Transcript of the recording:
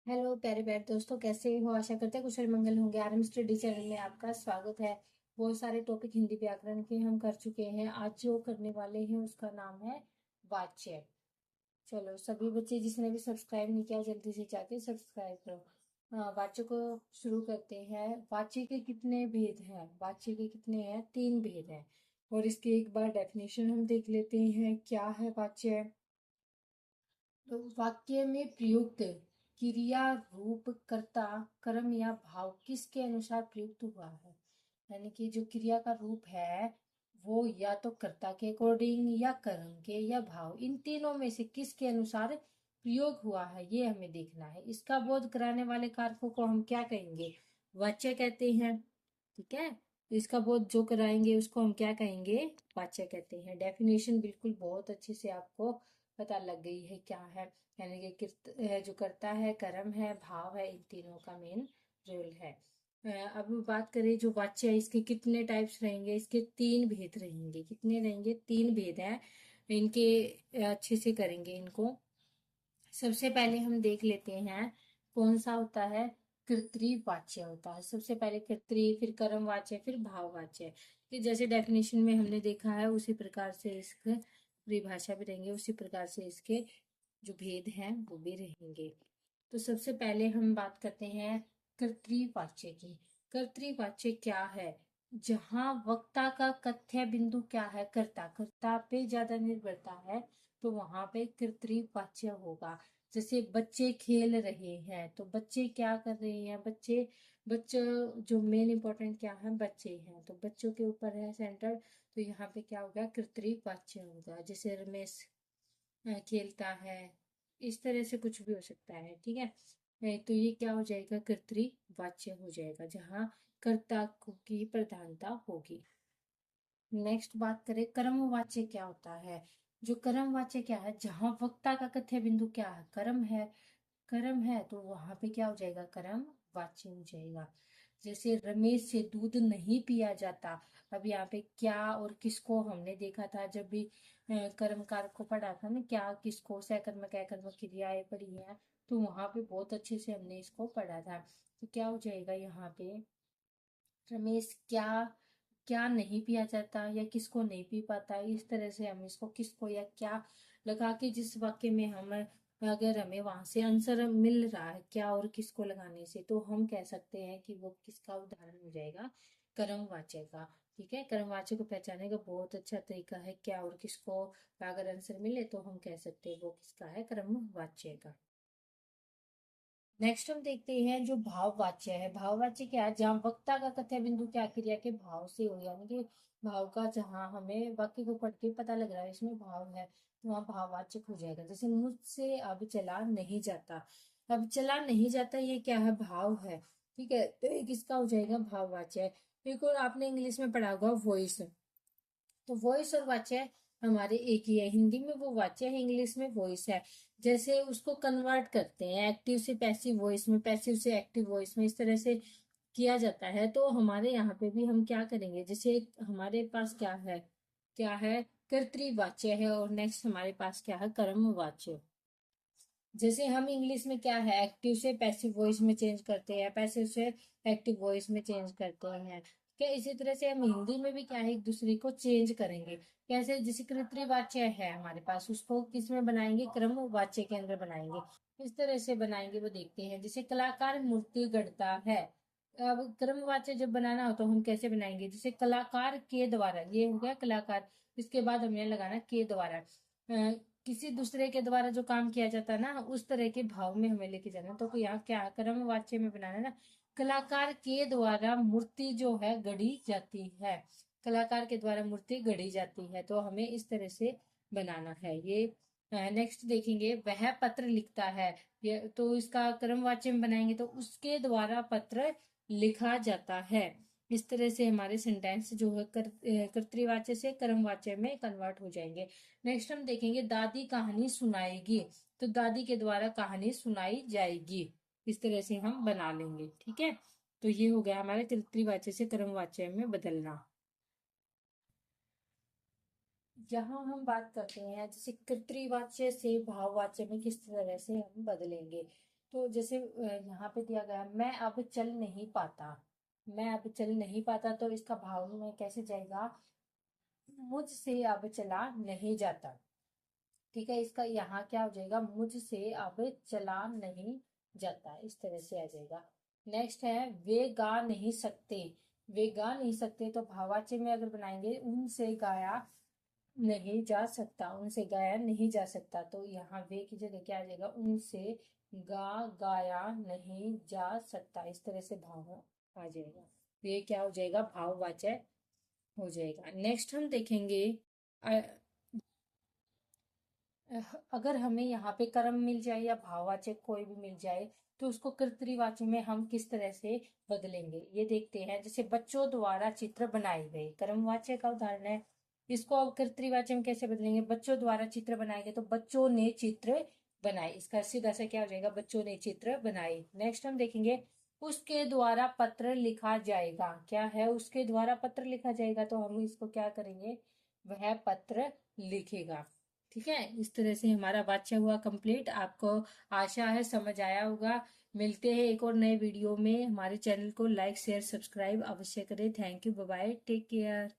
Hello प्यारे प्यारे दोस्तों, कैसे हो? आशा करते हैं कुशल मंगल होंगे। आरएम स्टडी चैनल में आपका स्वागत है। बहुत सारे टॉपिक हिंदी व्याकरण के हम कर चुके हैं। आज जो करने वाले हैं उसका नाम है वाच्य। चलो सभी बच्चे जिसने भी सब्सक्राइब नहीं किया जल्दी से जाके सब्सक्राइब करो। वाच्य को शुरू करते हैं। वाच्य के कितने भेद हैं? वाच्य के कितने हैं? 3 भेद हैं। और इसकी एक बार डेफिनेशन हम देख लेते हैं, क्या है वाच्य। तो वाक्य में प्रयुक्त क्रिया, रूप, कर्ता, कर्म या भाव किसके अनुसार प्रयुक्त हुआ है? यानी कि जो क्रिया का रूप है वो या तो कर्ता के अकॉर्डिंग या कर्म के या भाव, इन तीनों में से किसके अनुसार प्रयोग हुआ है ये हमें देखना है। इसका बोध कराने वाले कारकों को हम क्या कहेंगे? वाच्य कहते हैं। ठीक है, तो इसका बोध जो कराएंगे उसको हम क्या कहेंगे? वाच्य कहते हैं। डेफिनेशन बिल्कुल बहुत अच्छे से आपको पता लग गई है क्या है। यानी कि जो करता है, कर्म है, भाव है, इन तीनों का मेन रोल है। अब बात करें जो वाच्य है, इसके कितने टाइप्स रहेंगे? इसके 3 भेद रहेंगे। कितने रहेंगे? 3 भेद हैं इनके। अच्छे से करेंगे इनको। सबसे पहले हम देख लेते हैं कौन सा होता है। कर्तृवाच्य होता है सबसे पहले। कर्तृ, फिर कर्मवाच्य, फिर भाववाच्य। कि जैसे डेफिनेशन में हमने देखा है उसी प्रकार से इसके परिभाषा भी रहेंगे, उसी प्रकार से इसके जो भेद हैं वो भी रहेंगे। तो सबसे पहले हम बात करते हैं कर्तृवाच्य की। कर्तृवाच्य क्या है? जहां वक्ता का कथ्य बिंदु क्या है? कर्ता। कर्ता पे ज्यादा निर्भरता है तो वहां पे कर्तृवाच्य होगा। जैसे बच्चे खेल रहे हैं तो बच्चे क्या कर रहे हैं? बच्चों जो मेन इंपॉर्टेंट क्या है? बच्चे हैं, तो बच्चों के ऊपर है सेंटर। तो यहाँ पे क्या होगा? कर्तृवाच्य होगा। जैसे रमेश खेलता है, इस तरह से कुछ भी हो सकता है। ठीक है, तो ये क्या हो जाएगा? कर्तृवाच्य हो जाएगा, जहाँ कर्ता की प्रधानता होगी। नेक्स्ट बात करें कर्मवाच्य क्या होता है। जो कर्मवाच्य क्या है? जहां वक्ता का कथ्य बिंदु क्या है? कर्म है। कर्म है तो वहां पे क्या हो जाएगा? कर्म वाच्य हो जाएगा। जैसे रमेश से दूध नहीं पिया जाता। अब यहाँ पे क्या और किसको हमने देखा था जब भी कर्म कारक को पढ़ा था ना, क्या किसको, सकर्मक अकर्मक क्रियाएं पढ़ी हैं, तो वहां पे बहुत अच्छे से हमने इसको पढ़ा था। तो क्या हो जाएगा यहाँ पे? रमेश क्या क्या नहीं पिया जाता या किसको नहीं पी पाता, इस तरह से हम इसको किसको या क्या लगा के जिस वाक्य में हम अगर हमें वहां से आंसर मिल रहा है क्या और किसको लगाने से, तो हम कह सकते हैं कि वो किसका उदाहरण हो जाएगा? कर्मवाच्य का। ठीक है, कर्मवाच्य को पहचानने का बहुत अच्छा तरीका है क्या और किसको अगर आंसर मिले तो हम कह सकते हैं वो किसका है? कर्मवाच्य का। नेक्स्ट हम देखते हैं जो भाववाच्य है। भाववाच्य क्या है? जहाँ वक्ता का कथ्य बिंदु क्या क्रिया के भाव से हो, यानी कि भाव का, जहाँ हमें वाक्य को पढ़ के पता लग रहा है इसमें भाव है, तो वहाँ भाववाचक हो जाएगा। जैसे मुझसे अब चला नहीं जाता। अब चला नहीं जाता ये क्या है? भाव है। ठीक है, तो एक इसका हो जाएगा भाववाच्य। एक और आपने इंग्लिश में पढ़ा होगा वॉइस। तो वॉइस और वाच्य हमारे एक ही है। हिंदी में वो वाच्य है, इंग्लिश में वॉइस है। जैसे उसको कन्वर्ट करते हैं एक्टिव से पैसिव वॉइस में, पैसिव से एक्टिव वॉइस में, इस तरह से किया जाता है। तो हमारे यहाँ पे भी हम क्या करेंगे? जैसे हमारे पास क्या है? क्या है? कर्तृवाच्य है। और नेक्स्ट हमारे पास क्या है? कर्मवाच्य। जैसे हम इंग्लिश में क्या है? एक्टिव से पैसिव वॉइस में चेंज करते हैं, पैसिव से एक्टिव वॉइस में चेंज करते हैं। क्या इसी तरह से हम हिंदी में भी क्या है? एक दूसरे को चेंज करेंगे। कैसे? जैसे कृतवाच्य है हमारे पास, उसको किस में बनाएंगे? क्रमवाच्य के अंदर बनाएंगे। किस तरह से बनाएंगे वो देखते हैं। जैसे कलाकार मूर्ति गढ़ता है। अब क्रमवाच्य जब बनाना हो तो हम कैसे बनाएंगे? जैसे कलाकार के द्वारा, ये हो गया कलाकार, इसके बाद हमने लगाना के द्वारा। किसी दूसरे के द्वारा जो काम किया जाता है ना, उस तरह के भाव में हमें लेके जाना। तो यहाँ क्या है? कर्मवाच्य में बनाना है ना, कलाकार के द्वारा मूर्ति जो है गढ़ी जाती है। कलाकार के द्वारा मूर्ति गढ़ी जाती है, तो हमें इस तरह से बनाना है ये। नेक्स्ट देखेंगे, वह पत्र लिखता है। ये तो इसका कर्मवाच्य में बनाएंगे तो उसके द्वारा पत्र लिखा जाता है। इस तरह से हमारे सेंटेंस जो है कर्तृवाच्य से कर्मवाच्य में कन्वर्ट हो जाएंगे। नेक्स्ट हम देखेंगे, दादी कहानी सुनाएगी। तो दादी के द्वारा कहानी सुनाई जाएगी। इस तरह से हम बना लेंगे। ठीक है, तो ये हो गया हमारे कर्तृवाच्य से कर्मवाच्य में बदलना। यहाँ हम बात करते हैं जैसे कर्तृवाच्य से भाववाच्य में किस तरह से हम बदलेंगे। तो जैसे यहाँ पे दिया गया मैं अब चल नहीं पाता, मैं अब चल नहीं पाता, तो इसका भाव में कैसे जाएगा, मुझसे अब चला नहीं जाता। ठीक है, इसका यहाँ क्या हो जाएगा, मुझसे अब चला नहीं जाता, इस तरह से आ जाएगा। नेक्स्ट है वे गा नहीं सकते, वे गा नहीं सकते, तो भावाच्य में अगर बनाएंगे उनसे गाया नहीं जा सकता, उनसे गाया नहीं जा सकता, तो यहाँ वे की जगह क्या आ जाएगा, उनसे गाया नहीं जा सकता, इस तरह से भाव आ जाएगा। वे क्या हो जाएगा, भाववाचक हो जाएगा। नेक्स्ट हम देखेंगे अगर हमें यहाँ पे कर्म मिल जाए या भाववाचक कोई भी मिल जाए, तो उसको कर्तृवाची में हम किस तरह से बदलेंगे, ये देखते हैं। जैसे बच्चों द्वारा चित्र बनाए गए, कर्मवाचक का उदाहरण है। इसको अब कर्तृवाची में कैसे बदलेंगे, बच्चों द्वारा चित्र बनाए गए, तो बच्चों ने चित्र बनाए, इसका सीधा सा क्या हो जाएगा, बच्चों ने चित्र बनाए। नेक्स्ट हम देखेंगे उसके द्वारा पत्र लिखा जाएगा, क्या है, उसके द्वारा पत्र लिखा जाएगा, तो हम इसको क्या करेंगे, वह पत्र लिखेगा। ठीक है, इस तरह से हमारा वाक्य हुआ कंप्लीट। आपको आशा है समझ आया होगा। मिलते हैं एक और नए वीडियो में। हमारे चैनल को लाइक शेयर सब्सक्राइब अवश्य करें। Thank you, bye bye, take care.